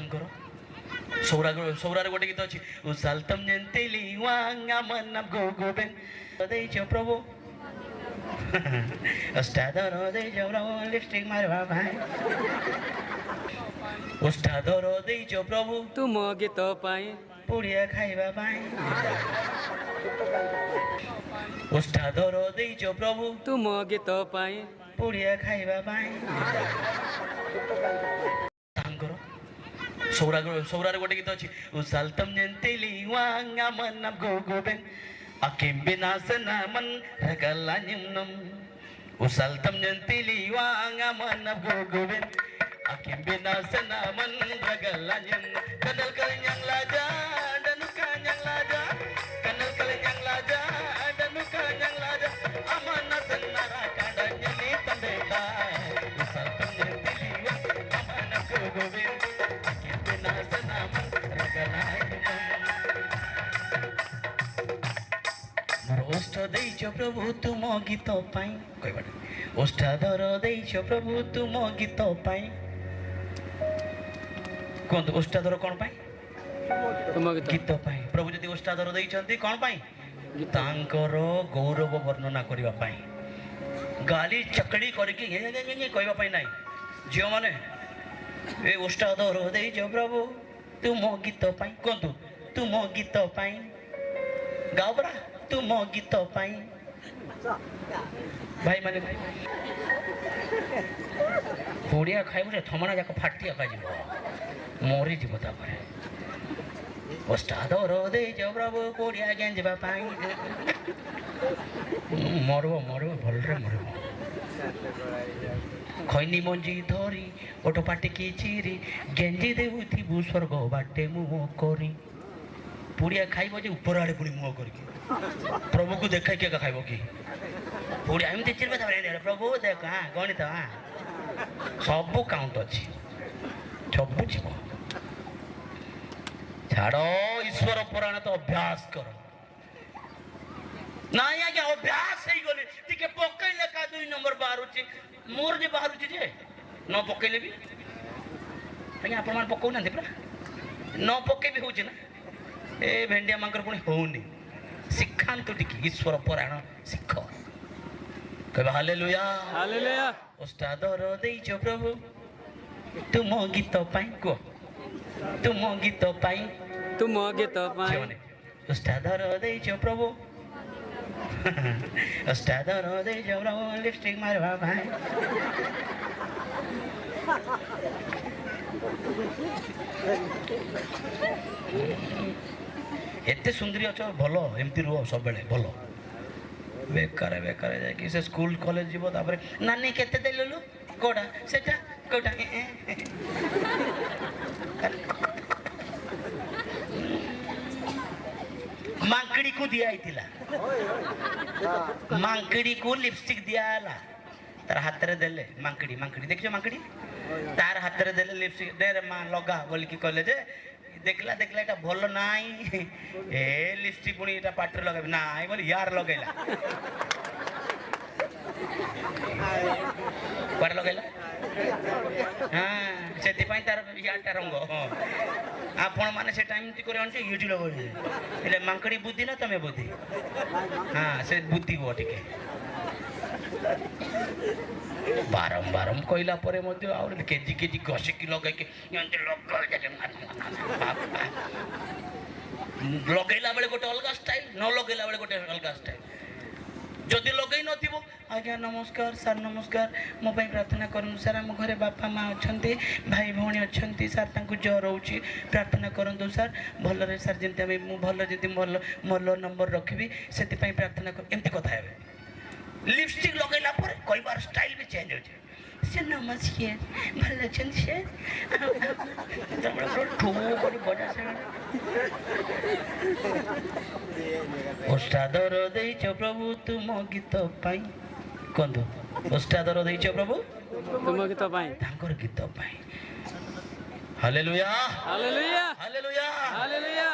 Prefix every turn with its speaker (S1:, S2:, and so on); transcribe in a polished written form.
S1: ତାଙ୍କର ସୌରାରେ ଗୋଟେ ଗୀତ ଅଛି ଉସାଲତମ ଯେନ୍ତେଲି ୱାଙ୍ଗା ମନ ଗୋଗୋବେନ ଦେଇଛ ପ୍ରଭୁ ଓଷ୍ଠାଦର ଦେଇଛ ପ୍ରଭୁ ଲିପଷ୍ଟିକ ମାରିବା ପାଇଁ ଓଷ୍ଠାଦର ଦେଇଛ ପ୍ରଭୁ
S2: ତୁମ ଗୀତ ପାଇଁ
S1: ପୁଡ଼ିଆ ଖାଇବା ପାଇଁ ଓଷ୍ଠାଦର ଦେଇଛ ପ୍ରଭୁ
S2: ତୁମ ଗୀତ ପାଇଁ
S1: ପୁଡ଼ିଆ ଖାଇବା ପାଇଁ ତାଙ୍କର ସୌରାରେ ଗୋଟେ ଗୀତ ଅଛି ଉସାଲତମ ଯେନ୍ତେଲି ୱାଙ୍ଗା ମନ ଗୋଗୋବେନ akim binasanam ragalanyam usaltam jantili wanga manab gogobin akim binasanam ragalanyam kanal kalanyang laja danukanyang laja kanal kalanyang laja danukanyang laja amana sanara kadanya ni tandeta usaltam jantili wanga manab gogobin akim binasanam ragalanyam ओष्ठ देइछ प्रभु तुम गीत पाई कहबाटे ओष्ठाधर देइछ प्रभु तुम गीत पाई कोन ओष्ठाधर कोन पाई
S2: तुम
S1: गीत पाई प्रभु जदि ओष्ठाधर देइछंती कोन पाई तांकर गौरव वर्णना करबा पाई गाली चकड़ी करके ये कहबा पाई नाही जियो माने ए ओष्ठाधर देइछ प्रभु तुम गीत पाई कोन तुम गीत पाई गाओ बरा तुम गीत पाई भाई माने पुड़िया खाइब से थमना जाक फाटिया खाइब मरी जीव तापर ओष्ठादर देइछ प्रभु पुड़िया गेंजबा पाई मरब भलरे मरब खैनी मंजी धरी ओट पाटी की चिरी गेंजी देउथिबु स्वर्ग बाटे मुह करी पुड़िया खाइब जे ऊपर आड़े पुणी मुह करके प्रभु को देखा क्या खाइब कि पुड़िया एमती चिरबे तबरे प्रभु देख हाँ गणित हाँ सब काउंट अच्छी सब जीव छाड़ ईश्वर पुराण तो अभ्यास कर ना आज्ञा अभ्यास हो गले टिके पकईले का 2 नंबर बाहर मोर जे बाहर जे न पकईले भी आज्ञा आपण मान पकौ ना पूरा न पके भी होचे ना ए भेंडिया मांकर पुणी होनी शिखांतु टिके ईश्वर पुराण शिख कहबा हालेलुया
S2: हालेलुया
S1: ओष्ठादर देइछ प्रभु तुम गीत पाई को तुम गीत पाई
S2: तुम गीत पाई
S1: ओष्ठादर देइछ प्रभु ओष्ठादर देइछ प्रभु लिपस्टिक मारबा भाई एते सुंदरी अछ भलो एमती रुह सब बेले भलो बेकार जाके से स्कूल कॉलेज जीव तापर नानी केते देलु कोडा सेटा कोडा मांकड़ी को दिया आइतिला मांकड़ी को लिपस्टिक दिया आला तार हाथ रे देले मांकड़ी देखियो मांकड़ी तार हाथ रे देले लिपस्टिक दे रे मां लगा बोल की कहले जे देखला एटा भल नाई ए लिपस्टिक पुणी एटा पाटर लगाबी नाई बोल यार लगैला पर लगैला हां सेति पई तार याटा रंग आपण माने से टाइम ती करे अंटे यूटी लगै एले मांकड़ी बुद्धि ना तमे बुद्धि हां से बुद्धि हो टिके बारंबार कहला परे मध्य और केजी घसी की लगे लगेला बेले गोटे अलग स्टाइल न लगेला बेले गोटे अलग स्टाइल जदि लगे नथिबो आज्ञा नमस्कार सर नमस्कार मो पई प्रार्थना करनु सर हम घरे बापा माँ अछंती भाई भौणी अछंती सर तांकु ज्वर होउची प्रार्थना करंतु सर भल रे सर जेंते मु भल जेंते मोर नंबर रखबी सेति पई प्रार्थना कर एमती कथा हेबे लिपस्टिक लगेला पर कोई बार स्टाइल भी चेंज हो जाए से नमस्कार भल अछन से तमरा ठो बड़ी बड़ा से ओष्ठादर देइछ प्रभु तुम गीत पाई कोंदो ओष्ठादर देइछ प्रभु
S2: तुम गीत पाई
S1: तांकर गीत पाई हालेलुया
S2: हालेलुया
S1: हालेलुया
S2: हालेलुया